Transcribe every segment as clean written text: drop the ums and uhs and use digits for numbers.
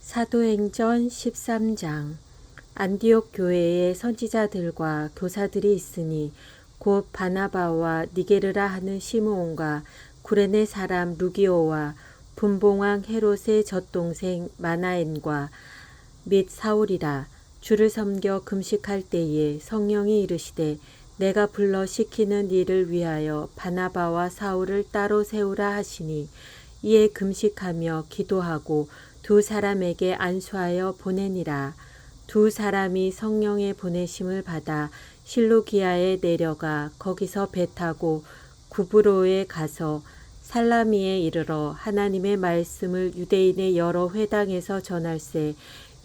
사도행전 13장. 안디옥 교회에 선지자들과 교사들이 있으니 곧 바나바와 니게르라 하는 시므온과 구레네 사람 루기오와 분봉왕 헤롯의 젖동생 마나엔과 및 사울이라. 주를 섬겨 금식할 때에 성령이 이르시되 내가 불러 시키는 일을 위하여 바나바와 사울을 따로 세우라 하시니 이에 금식하며 기도하고 두 사람에게 안수하여 보내니라. 두 사람이 성령의 보내심을 받아 실루기아에 내려가 거기서 배 타고 구브로에 가서 살라미에 이르러 하나님의 말씀을 유대인의 여러 회당에서 전할세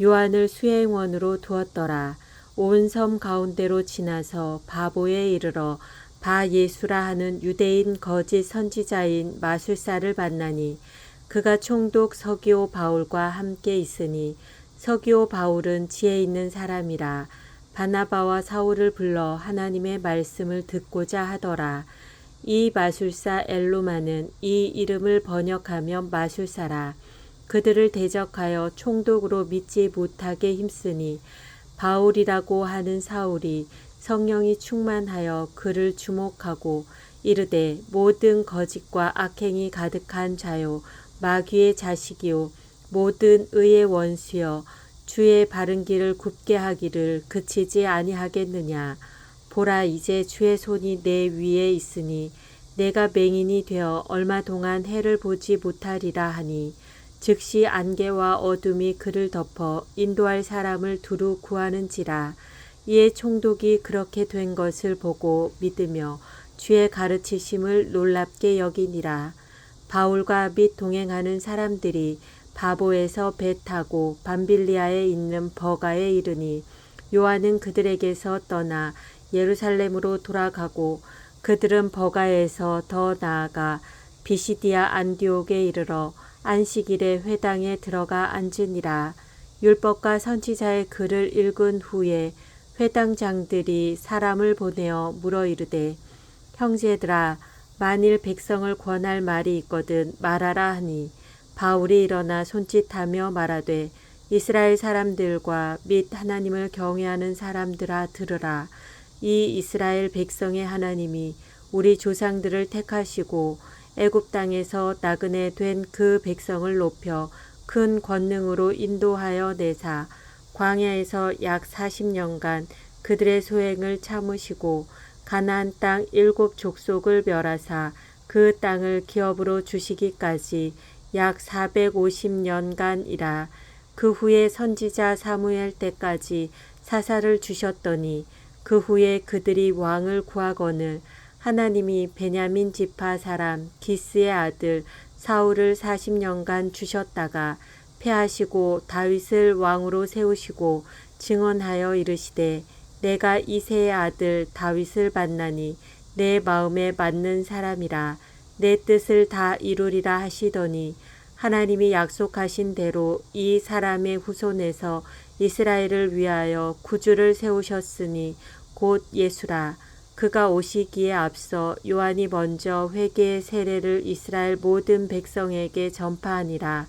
요한을 수행원으로 두었더라. 온 섬 가운데로 지나서 바보에 이르러 바 예수라 하는 유대인 거짓 선지자인 마술사를 만나니 그가 총독 서기오 바울과 함께 있으니 서기오 바울은 지혜 있는 사람이라. 바나바와 사울을 불러 하나님의 말씀을 듣고자 하더라. 이 마술사 엘로마는 이 이름을 번역하면 마술사라. 그들을 대적하여 총독으로 믿지 못하게 힘쓰니 바울이라고 하는 사울이 성령이 충만하여 그를 주목하고 이르되 모든 거짓과 악행이 가득한 자요 마귀의 자식이요 모든 의의 원수여 주의 바른 길을 굽게 하기를 그치지 아니하겠느냐. 보라 이제 주의 손이 내 위에 있으니 내가 맹인이 되어 얼마 동안 해를 보지 못하리라 하니 즉시 안개와 어둠이 그를 덮어 인도할 사람을 두루 구하는지라. 이에 총독이 그렇게 된 것을 보고 믿으며 주의 가르치심을 놀랍게 여기니라. 바울과 및 동행하는 사람들이 바보에서 배 타고 밤빌리아에 있는 버가에 이르니 요한은 그들에게서 떠나 예루살렘으로 돌아가고 그들은 버가에서 더 나아가 비시디아 안디옥에 이르러 안식일에 회당에 들어가 앉으니라. 율법과 선지자의 글을 읽은 후에 회당장들이 사람을 보내어 물어 이르되 형제들아 만일 백성을 권할 말이 있거든 말하라 하니 바울이 일어나 손짓하며 말하되 이스라엘 사람들과 및 하나님을 경외하는 사람들아 들으라. 이 이스라엘 백성의 하나님이 우리 조상들을 택하시고 애굽 땅에서 나그네 된 그 백성을 높여 큰 권능으로 인도하여 내사 광야에서 약 40년간 그들의 소행을 참으시고 가나안 땅 7 족속을 멸하사 그 땅을 기업으로 주시기까지 약 450년간이라. 그 후에 선지자 사무엘 때까지 사사를 주셨더니 그 후에 그들이 왕을 구하거늘 하나님이 베냐민 지파 사람 기스의 아들 사울을 40년간 주셨다가 패하시고 다윗을 왕으로 세우시고 증언하여 이르시되 내가 이새의 아들 다윗을 만나니 내 마음에 맞는 사람이라. 내 뜻을 다 이루리라 하시더니 하나님이 약속하신 대로 이 사람의 후손에서 이스라엘을 위하여 구주를 세우셨으니 곧 예수라. 그가 오시기에 앞서 요한이 먼저 회개의 세례를 이스라엘 모든 백성에게 전파하니라.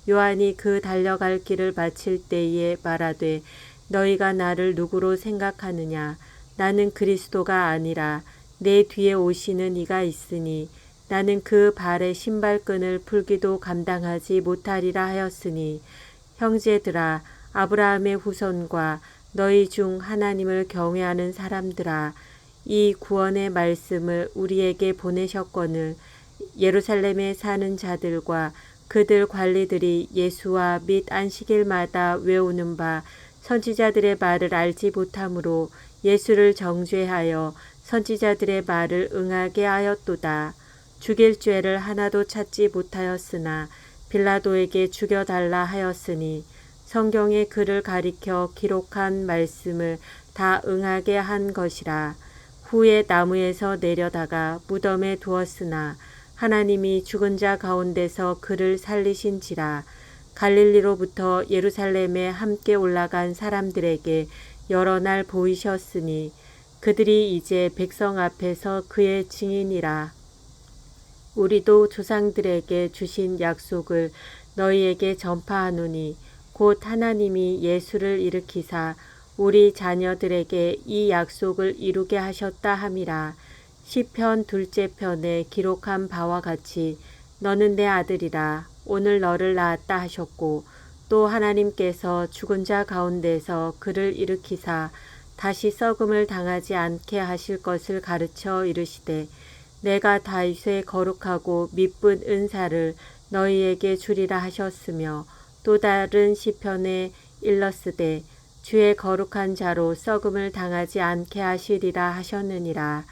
요한이 그 달려갈 길을 마칠 때에 말하되 너희가 나를 누구로 생각하느냐. 나는 그리스도가 아니라 내 뒤에 오시는 이가 있으니 나는 그 발의 신발끈을 풀기도 감당하지 못하리라 하였으니 형제들아 아브라함의 후손과 너희 중 하나님을 경외하는 사람들아 이 구원의 말씀을 우리에게 보내셨거늘 예루살렘에 사는 자들과 그들 관리들이 예수와 및 안식일마다 외우는 바 선지자들의 말을 알지 못하므로 예수를 정죄하여 선지자들의 말을 응하게 하였도다. 죽일 죄를 하나도 찾지 못하였으나 빌라도에게 죽여달라 하였으니 성경의 글을 가리켜 기록한 말씀을 다 응하게 한 것이라. 후에 나무에서 내려다가 무덤에 두었으나 하나님이 죽은 자 가운데서 그를 살리신지라. 갈릴리로부터 예루살렘에 함께 올라간 사람들에게 여러 날 보이셨으니 그들이 이제 백성 앞에서 그의 증인이라. 우리도 조상들에게 주신 약속을 너희에게 전파하노니 곧 하나님이 예수를 일으키사 우리 자녀들에게 이 약속을 이루게 하셨다 함이라. 시편 2째 편에 기록한 바와 같이 너는 내 아들이라 오늘 너를 낳았다 하셨고, 또 하나님께서 죽은 자 가운데서 그를 일으키사 다시 썩음을 당하지 않게 하실 것을 가르쳐 이르시되, 내가 다윗의 거룩하고 미쁜 은사를 너희에게 주리라 하셨으며, 또 다른 시편에 일렀으되 주의 거룩한 자로 썩음을 당하지 않게 하시리라 하셨느니라.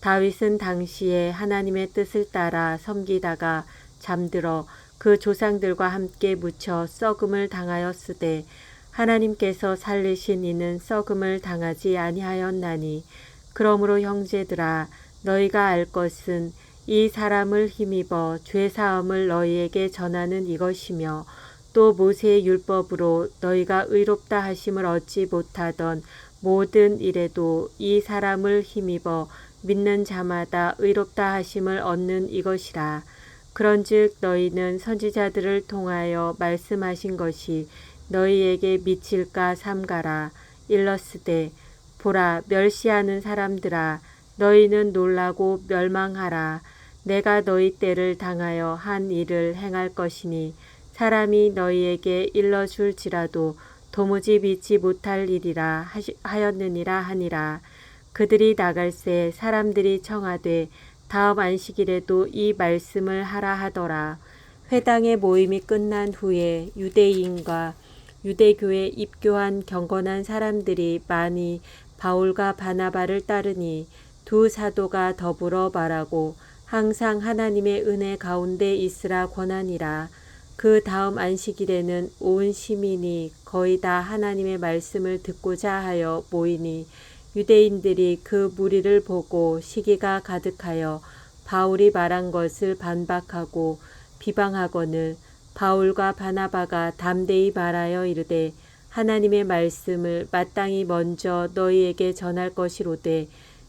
다윗은 당시에 하나님의 뜻을 따라 섬기다가 잠들어 그 조상들과 함께 묻혀 썩음을 당하였으되, 하나님께서 살리신 이는 썩음을 당하지 아니하였나니, 그러므로 형제들아 너희가 알 것은 이 사람을 힘입어 죄사함을 너희에게 전하는 이것이며, 또 모세의 율법으로 너희가 의롭다 하심을 얻지 못하던 모든 일에도 이 사람을 힘입어 믿는 자마다 의롭다 하심을 얻는 이것이라. 그런즉 너희는 선지자들을 통하여 말씀하신 것이 너희에게 미칠까 삼가라. 일렀으되 보라, 멸시하는 사람들아 너희는 놀라고 멸망하라. 내가 너희 때를 당하여 한 일을 행할 것이니 사람이 너희에게 일러줄지라도 도무지 믿지 못할 일이라 하였느니라 하니라. 그들이 나갈새 사람들이 청하되 다음 안식일에도 이 말씀을 하라 하더라. 회당의 모임이 끝난 후에 유대인과 유대교에 입교한 경건한 사람들이 많이 바울과 바나바를 따르니 두 사도가 더불어 말하고 항상 하나님의 은혜 가운데 있으라 권하니라. 그 다음 안식일에는 온 시민이 거의 다 하나님의 말씀을 듣고자 하여 모이니, 유대인들이 그 무리를 보고 시기가 가득하여 바울이 말한 것을 반박하고 비방하거늘 바울과 바나바가 담대히 말하여 이르되, 하나님의 말씀을 마땅히 먼저 너희에게 전할 것이로되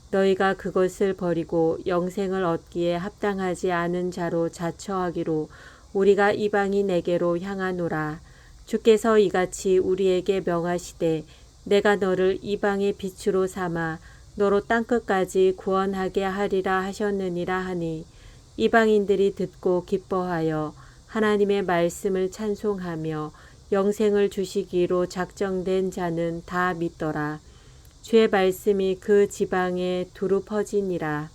너희가 그것을 버리고 영생을 얻기에 합당하지 않은 자로 자처하기로 우리가 이방인에게로 향하노라. 주께서 이같이 우리에게 명하시되 내가 너를 이방의 빛으로 삼아 너로 땅끝까지 구원하게 하리라 하셨느니라 하니, 이방인들이 듣고 기뻐하여 하나님의 말씀을 찬송하며 영생을 주시기로 작정된 자는 다 믿더라. 주의 말씀이 그 지방에 두루 퍼지니라.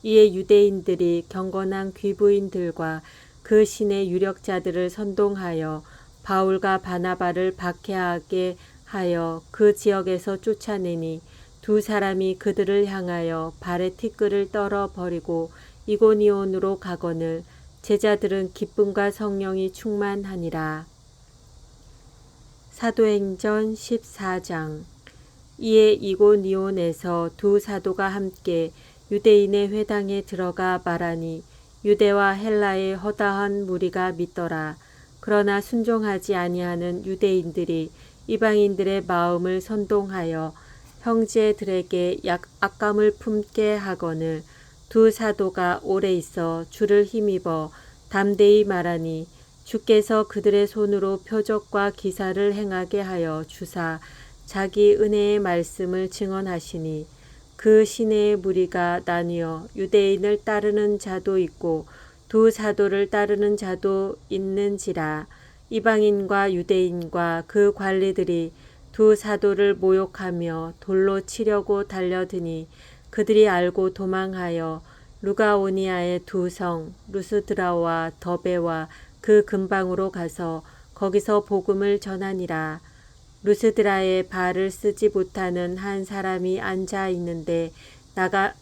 이에 유대인들이 경건한 귀부인들과 그 신의 유력자들을 선동하여 바울과 바나바를 박해하게 하여 그 지역에서 쫓아내니, 두 사람이 그들을 향하여 발에 티끌을 떨어 버리고 이고니온으로 가거늘 제자들은 기쁨과 성령이 충만하니라. 사도행전 14장. 이에 이고니온에서 두 사도가 함께 유대인의 회당에 들어가 말하니 유대와 헬라의 허다한 무리가 믿더라. 그러나 순종하지 아니하는 유대인들이 이방인들의 마음을 선동하여 형제들에게 악감을 품게 하거늘 두 사도가 오래 있어 주를 힘입어 담대히 말하니, 주께서 그들의 손으로 표적과 기사를 행하게 하여 주사 자기 은혜의 말씀을 증언하시니, 그 시내의 무리가 나뉘어 유대인을 따르는 자도 있고 두 사도를 따르는 자도 있는지라. 이방인과 유대인과 그 관리들이 두 사도를 모욕하며 돌로 치려고 달려드니, 그들이 알고 도망하여 루가오니아의 두 성 루스드라와 더베와 그 근방으로 가서 거기서 복음을 전하니라. 루스드라에 발을 쓰지 못하는 한 사람이 앉아 있는데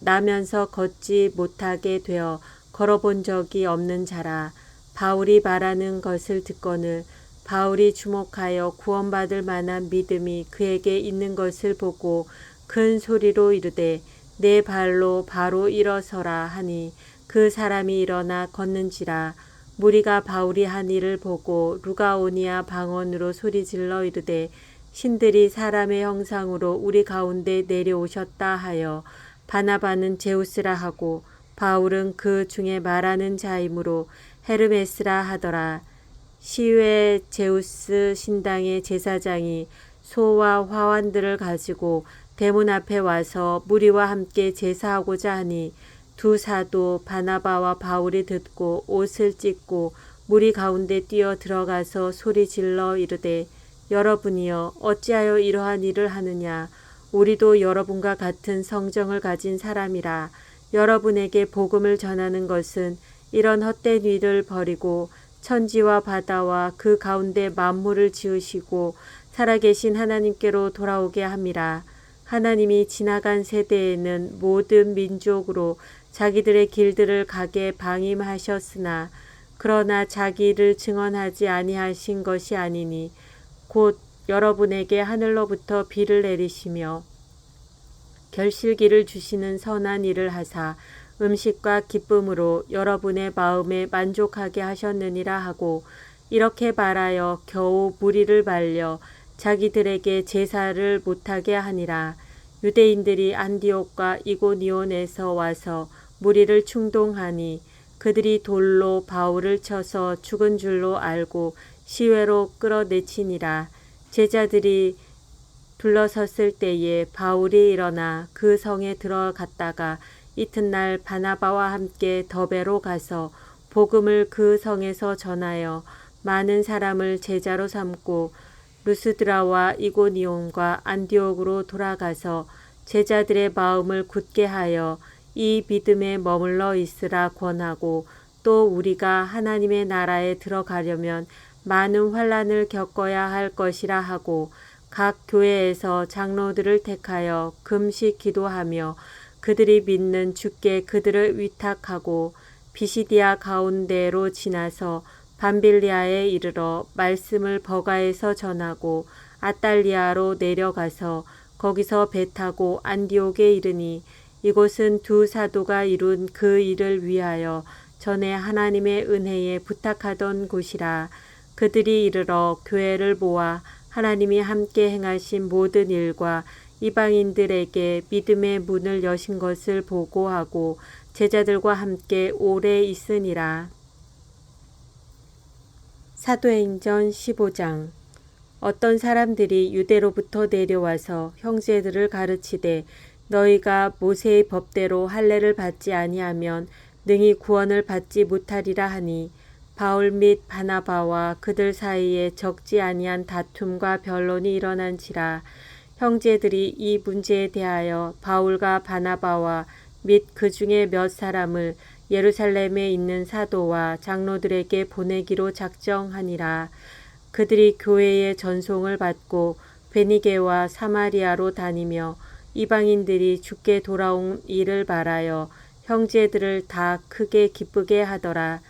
나면서 걷지 못하게 되어 걸어본 적이 없는 자라. 바울이 말하는 것을 듣거늘 바울이 주목하여 구원받을 만한 믿음이 그에게 있는 것을 보고 큰 소리로 이르되 내 발로 바로 일어서라 하니, 그 사람이 일어나 걷는지라. 무리가 바울이 한 일을 보고 루가오니아 방언으로 소리질러 이르되 신들이 사람의 형상으로 우리 가운데 내려오셨다 하여 바나바는 제우스라 하고 바울은 그 중에 말하는 자이므로 헤르메스라 하더라. 시외 제우스 신당의 제사장이 소와 화환들을 가지고 대문 앞에 와서 무리와 함께 제사하고자 하니 두 사도 바나바와 바울이 듣고 옷을 찢고 무리 가운데 뛰어 들어가서 소리 질러 이르되 여러분이여 어찌하여 이러한 일을 하느냐. 우리도 여러분과 같은 성정을 가진 사람이라. 여러분에게 복음을 전하는 것은 이런 헛된 일을 버리고 천지와 바다와 그 가운데 만물을 지으시고 살아계신 하나님께로 돌아오게 함이라. 하나님이 지나간 세대에는 모든 민족으로 자기들의 길들을 가게 방임하셨으나 그러나 자기를 증언하지 아니하신 것이 아니니 곧 여러분에게 하늘로부터 비를 내리시며 결실기를 주시는 선한 일을 하사 음식과 기쁨으로 여러분의 마음에 만족하게 하셨느니라 하고 이렇게 말하여 겨우 무리를 말려 자기들에게 제사를 못하게 하니라. 유대인들이 안디옥과 이고니온에서 와서 무리를 충동하니 그들이 돌로 바울을 쳐서 죽은 줄로 알고 시외로 끌어내치니라. 제자들이 둘러섰을 때에 바울이 일어나 그 성에 들어갔다가 이튿날 바나바와 함께 더베로 가서 복음을 그 성에서 전하여 많은 사람을 제자로 삼고 루스드라와 이고니온과 안디옥으로 돌아가서 제자들의 마음을 굳게 하여 이 믿음에 머물러 있으라 권하고 또 우리가 하나님의 나라에 들어가려면 많은 환난을 겪어야 할 것이라 하고 각 교회에서 장로들을 택하여 금식 기도하며 그들이 믿는 주께 그들을 위탁하고 비시디아 가운데로 지나서 밤빌리아에 이르러 말씀을 버가에서 전하고 아달리아로 내려가서 거기서 배 타고 안디옥에 이르니 이곳은 두 사도가 이룬 그 일을 위하여 전에 하나님의 은혜에 부탁하던 곳이라. 그들이 이르러 교회를 모아 하나님이 함께 행하신 모든 일과 이방인들에게 믿음의 문을 여신 것을 보고하고 제자들과 함께 오래 있으니라. 사도행전 15장. 어떤 사람들이 유대로부터 내려와서 형제들을 가르치되 너희가 모세의 법대로 할례를 받지 아니하면 능히 구원을 받지 못하리라 하니 바울 및 바나바와 그들 사이에 적지 아니한 다툼과 변론이 일어난지라. 형제들이 이 문제에 대하여 바울과 바나바와 및 그 중에 몇 사람을 예루살렘에 있는 사도와 장로들에게 보내기로 작정하니라. 그들이 교회의 전송을 받고 베니게와 사마리아로 다니며 이방인들이 주께 돌아온 일을 말하여 형제들을 다 크게 기쁘게 하더라.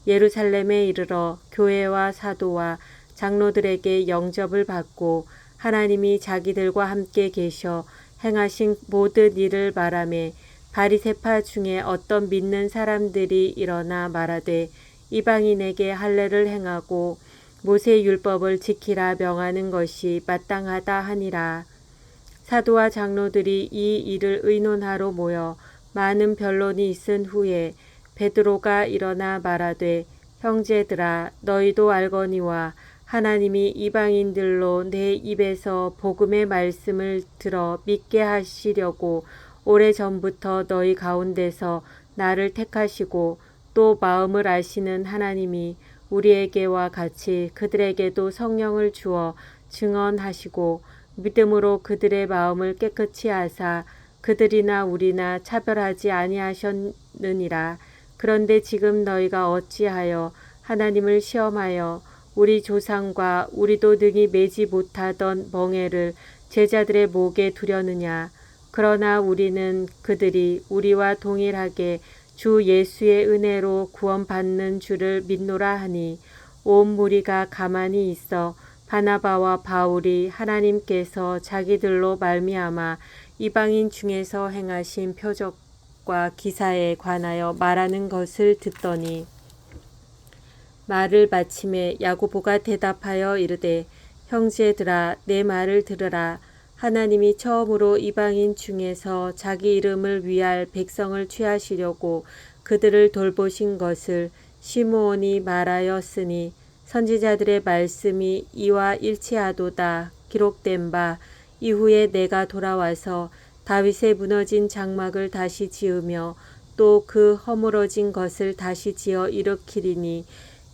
예루살렘에 이르러 교회와 사도와 장로들에게 영접을 받고 하나님이 자기들과 함께 계셔 행하신 모든 일을 말하며 바리새파 중에 어떤 믿는 사람들이 일어나 말하되 이방인에게 할례를 행하고 모세 율법을 지키라 명하는 것이 마땅하다 하니라. 사도와 장로들이 이 일을 의논하러 모여 많은 변론이 있은 후에 베드로가 일어나 말하되 형제들아 너희도 알거니와 하나님이 이방인들로 내 입에서 복음의 말씀을 들어 믿게 하시려고 오래전부터 너희 가운데서 나를 택하시고 또 마음을 아시는 하나님이 우리에게와 같이 그들에게도 성령을 주어 증언하시고 믿음으로 그들의 마음을 깨끗이 하사 그들이나 우리나 차별하지 아니하셨느니라. 그런데 지금 너희가 어찌하여 하나님을 시험하여 우리 조상과 우리도 능히 매지 못하던 멍에를 제자들의 목에 두려느냐. 그러나 우리는 그들이 우리와 동일하게 주 예수의 은혜로 구원받는 줄을 믿노라 하니 온 무리가 가만히 있어 바나바와 바울이 하나님께서 자기들로 말미암아 이방인 중에서 행하신 표적과 기사에 관하여 말하는 것을 듣더니 말을 마침에 야고보가 대답하여 이르되 형제들아 내 말을 들으라. 하나님이 처음으로 이방인 중에서 자기 이름을 위할 백성을 취하시려고 그들을 돌보신 것을 시므온이 말하였으니 선지자들의 말씀이 이와 일치하도다. 기록된 바 이후에 내가 돌아와서 다윗의 무너진 장막을 다시 지으며 또 그 허물어진 것을 다시 지어 일으키리니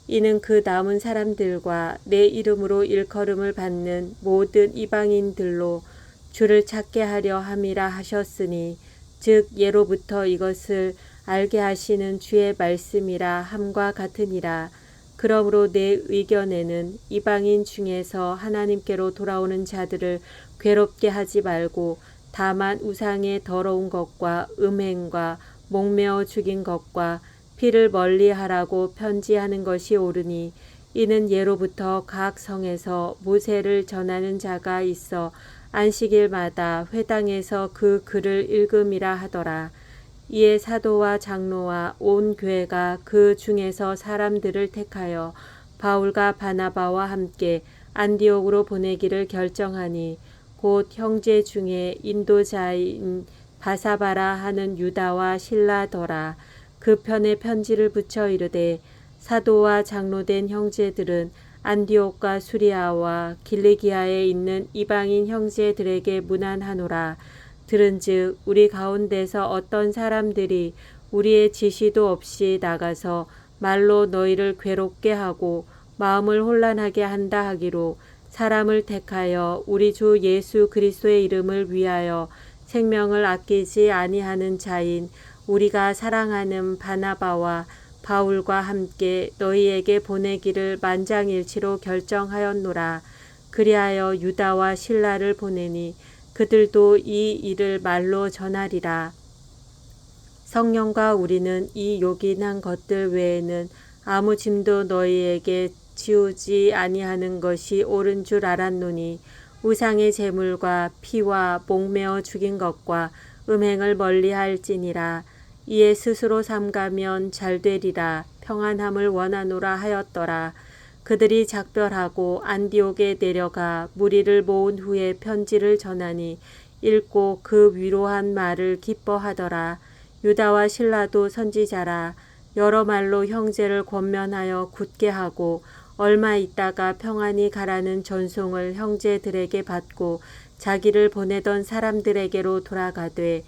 이는 그 남은 사람들과 내 이름으로 일컬음을 받는 모든 이방인들로 주를 찾게 하려 함이라 하셨으니 즉 예로부터 이것을 알게 하시는 주의 말씀이라 함과 같으니라. 그러므로 내 의견에는 이방인 중에서 하나님께로 돌아오는 자들을 괴롭게 하지 말고 다만 우상의 더러운 것과 음행과 목매어 죽인 것과 피를 멀리하라고 편지하는 것이 옳으니 이는 예로부터 각 성에서 모세를 전하는 자가 있어 안식일마다 회당에서 그 글을 읽음이라 하더라. 이에 사도와 장로와 온 교회가 그 중에서 사람들을 택하여 바울과 바나바와 함께 안디옥으로 보내기를 결정하니 곧 형제 중에 인도자인 바사바라 하는 유다와 실라더라. 그 편에 편지를 붙여 이르되 사도와 장로된 형제들은 안디옥과 수리아와 길리기아에 있는 이방인 형제들에게 문안하노라. 들은즉 우리 가운데서 어떤 사람들이 우리의 지시도 없이 나가서 말로 너희를 괴롭게 하고 마음을 혼란하게 한다 하기로 사람을 택하여 우리 주 예수 그리스도의 이름을 위하여 생명을 아끼지 아니하는 자인 우리가 사랑하는 바나바와 바울과 함께 너희에게 보내기를 만장일치로 결정하였노라. 그리하여 유다와 실라를 보내니 그들도 이 일을 말로 전하리라. 성령과 우리는 이 요긴한 것들 외에는 아무 짐도 너희에게 지우지 아니하는 것이 옳은 줄 알았노니 우상의 제물과 피와 목매어 죽인 것과 음행을 멀리할지니라. 이에 스스로 삼가면 잘되리라. 평안함을 원하노라 하였더라. 그들이 작별하고 안디옥에 내려가 무리를 모은 후에 편지를 전하니 읽고 그 위로한 말을 기뻐하더라. 유다와 실라도 선지자라. 여러 말로 형제를 권면하여 굳게 하고 얼마 있다가 평안히 가라는 전송을 형제들에게 받고 자기를 보내던 사람들에게로 돌아가되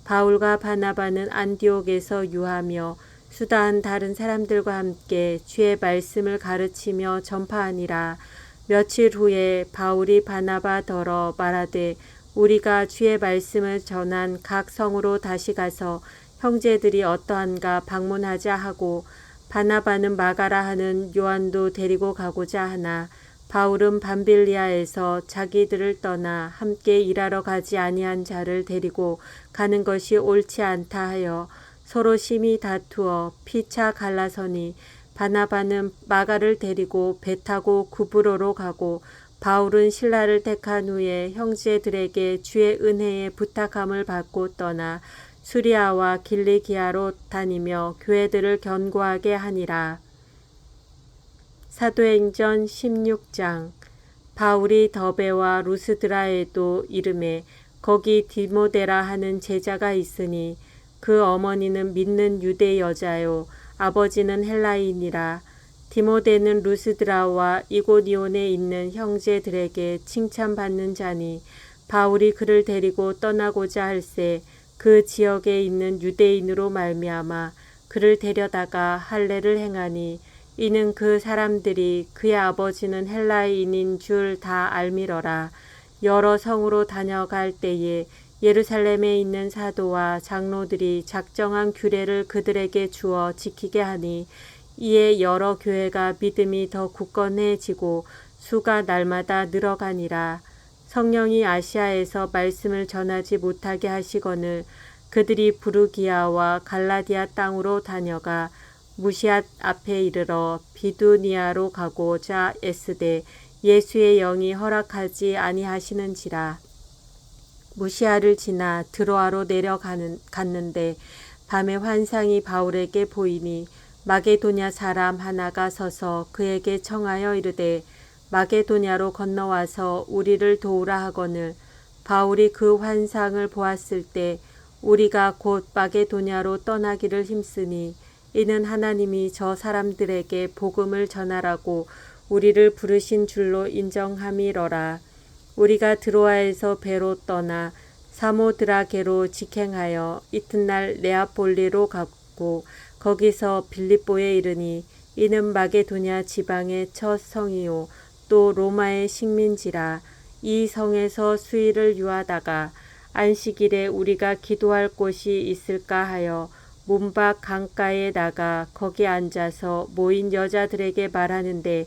바울과 바나바는 안디옥에서 유하며 수다한 다른 사람들과 함께 주의 말씀을 가르치며 전파하니라. 며칠 후에 바울이 바나바더러 말하되 우리가 주의 말씀을 전한 각 성으로 다시 가서 형제들이 어떠한가 방문하자 하고 바나바는 마가라 하는 요한도 데리고 가고자 하나 바울은 밤빌리아에서 자기들을 떠나 함께 일하러 가지 아니한 자를 데리고 가는 것이 옳지 않다 하여 서로 심히 다투어 피차 갈라서니 바나바는 마가를 데리고 배 타고 구브로로 가고 바울은 실라를 택한 후에 형제들에게 주의 은혜에 부탁함을 받고 떠나 수리아와 길리기아로 다니며 교회들을 견고하게 하니라. 사도행전 16장. 바울이 더베와 루스드라에도 이르매 거기 디모데라 하는 제자가 있으니 그 어머니는 믿는 유대 여자요 아버지는 헬라인이라. 디모데는 루스드라와 이고니온에 있는 형제들에게 칭찬받는 자니 바울이 그를 데리고 떠나고자 할새 그 지역에 있는 유대인으로 말미암아 그를 데려다가 할례를 행하니 이는 그 사람들이 그의 아버지는 헬라인인 줄 다 알미러라. 여러 성으로 다녀갈 때에 예루살렘에 있는 사도와 장로들이 작정한 규례를 그들에게 주어 지키게 하니 이에 여러 교회가 믿음이 더 굳건해지고 수가 날마다 늘어가니라. 성령이 아시아에서 말씀을 전하지 못하게 하시거늘 그들이 부르기아와 갈라디아 땅으로 다녀가 무시앗 앞에 이르러 비두니아로 가고자 애쓰되 예수의 영이 허락하지 아니하시는지라. 무시아를 지나 드로아로 내려갔는데 밤에 환상이 바울에게 보이니 마게도냐 사람 하나가 서서 그에게 청하여 이르되 마게도냐로 건너와서 우리를 도우라 하거늘 바울이 그 환상을 보았을 때 우리가 곧 마게도냐로 떠나기를 힘쓰니 이는 하나님이 저 사람들에게 복음을 전하라고 우리를 부르신 줄로 인정함이러라. 우리가 드로아에서 배로 떠나 사모드라게로 직행하여 이튿날 네아폴리로 갔고 거기서 빌립보에 이르니 이는 마게도냐 지방의 첫 성이요 또 로마의 식민지라. 이 성에서 수일을 유하다가 안식일에 우리가 기도할 곳이 있을까 하여 문밖 강가에 나가 거기 앉아서 모인 여자들에게 말하는데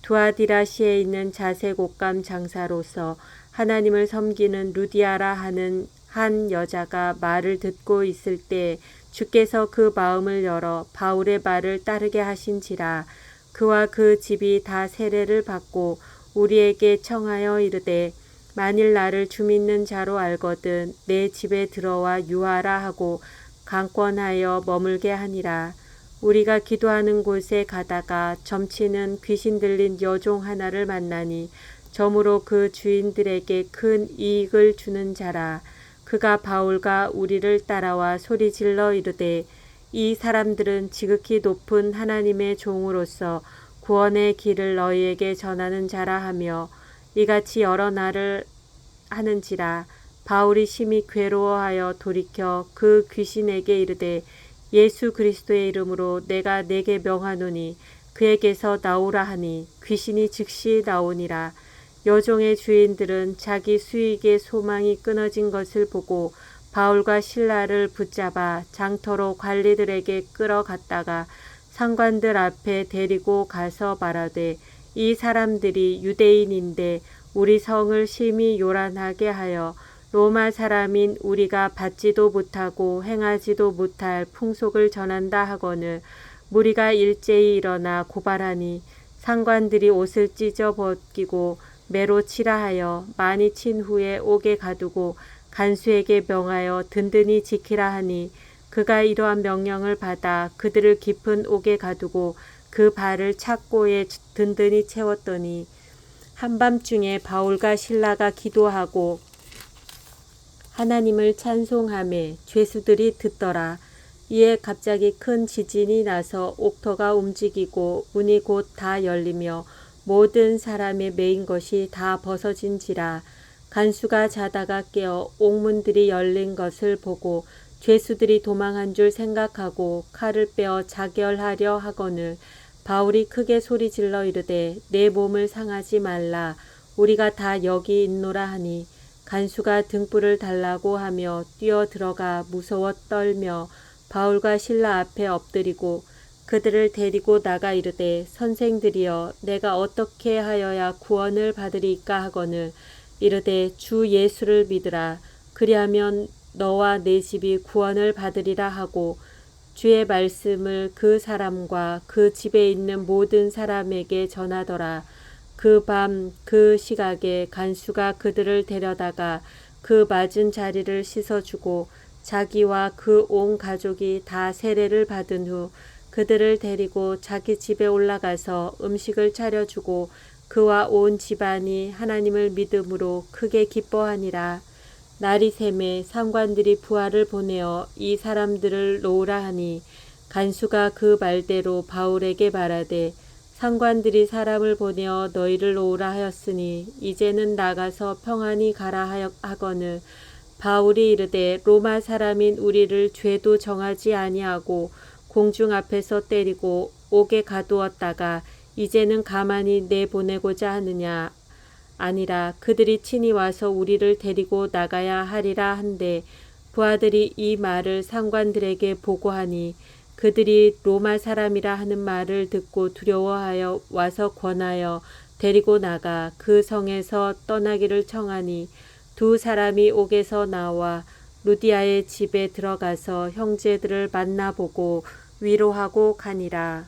두아디라시에 있는 자색 옷감 장사로서 하나님을 섬기는 루디아라 하는 한 여자가 말을 듣고 있을 때 주께서 그 마음을 열어 바울의 말을 따르게 하신지라. 그와 그 집이 다 세례를 받고 우리에게 청하여 이르되 만일 나를 주 믿는 자로 알거든 내 집에 들어와 유하라 하고 강권하여 머물게 하니라. 우리가 기도하는 곳에 가다가 점치는 귀신 들린 여종 하나를 만나니 점으로 그 주인들에게 큰 이익을 주는 자라. 그가 바울과 우리를 따라와 소리질러 이르되 이 사람들은 지극히 높은 하나님의 종으로서 구원의 길을 너희에게 전하는 자라 하며 이같이 여러 날을 하는지라. 바울이 심히 괴로워하여 돌이켜 그 귀신에게 이르되 예수 그리스도의 이름으로 내가 네게 명하노니 그에게서 나오라 하니 귀신이 즉시 나오니라. 여종의 주인들은 자기 수익의 소망이 끊어진 것을 보고 바울과 실라를 붙잡아 장터로 관리들에게 끌어갔다가 상관들 앞에 데리고 가서 말하되 이 사람들이 유대인인데 우리 성을 심히 요란하게 하여 로마 사람인 우리가 받지도 못하고 행하지도 못할 풍속을 전한다 하거늘 무리가 일제히 일어나 고발하니 상관들이 옷을 찢어 벗기고 매로 치라 하여 많이 친 후에 옥에 가두고 간수에게 명하여 든든히 지키라 하니 그가 이러한 명령을 받아 그들을 깊은 옥에 가두고 그 발을 착고에 든든히 채웠더니 한밤중에 바울과 실라가 기도하고 하나님을 찬송하매 죄수들이 듣더라. 이에 갑자기 큰 지진이 나서 옥터가 움직이고 문이 곧 다 열리며 모든 사람의 매인 것이 다 벗어진지라. 간수가 자다가 깨어 옥문들이 열린 것을 보고 죄수들이 도망한 줄 생각하고 칼을 빼어 자결하려 하거늘 바울이 크게 소리질러 이르되 내 몸을 상하지 말라. 우리가 다 여기 있노라 하니 간수가 등불을 달라고 하며 뛰어 들어가 무서워 떨며 바울과 실라 앞에 엎드리고 그들을 데리고 나가 이르되 선생들이여 내가 어떻게 하여야 구원을 받으리까 하거늘 이르되 주 예수를 믿으라. 그리하면 너와 내 집이 구원을 받으리라 하고 주의 말씀을 그 사람과 그 집에 있는 모든 사람에게 전하더라. 그 밤 그 시각에 간수가 그들을 데려다가 그 맞은 자리를 씻어주고 자기와 그 온 가족이 다 세례를 받은 후 그들을 데리고 자기 집에 올라가서 음식을 차려주고 그와 온 집안이 하나님을 믿음으로 크게 기뻐하니라. 날이 새매 상관들이 부하를 보내어 이 사람들을 놓으라 하니 간수가 그 말대로 바울에게 말하되 상관들이 사람을 보내어 너희를 놓으라 하였으니 이제는 나가서 평안히 가라 하거늘 바울이 이르되 로마 사람인 우리를 죄도 정하지 아니하고 공중 앞에서 때리고 옥에 가두었다가 이제는 가만히 내보내고자 하느냐. 아니라 그들이 친히 와서 우리를 데리고 나가야 하리라 한데 부하들이 이 말을 상관들에게 보고하니 그들이 로마 사람이라 하는 말을 듣고 두려워하여 와서 권하여 데리고 나가 그 성에서 떠나기를 청하니 두 사람이 옥에서 나와 루디아의 집에 들어가서 형제들을 만나보고 위로하고 가니라.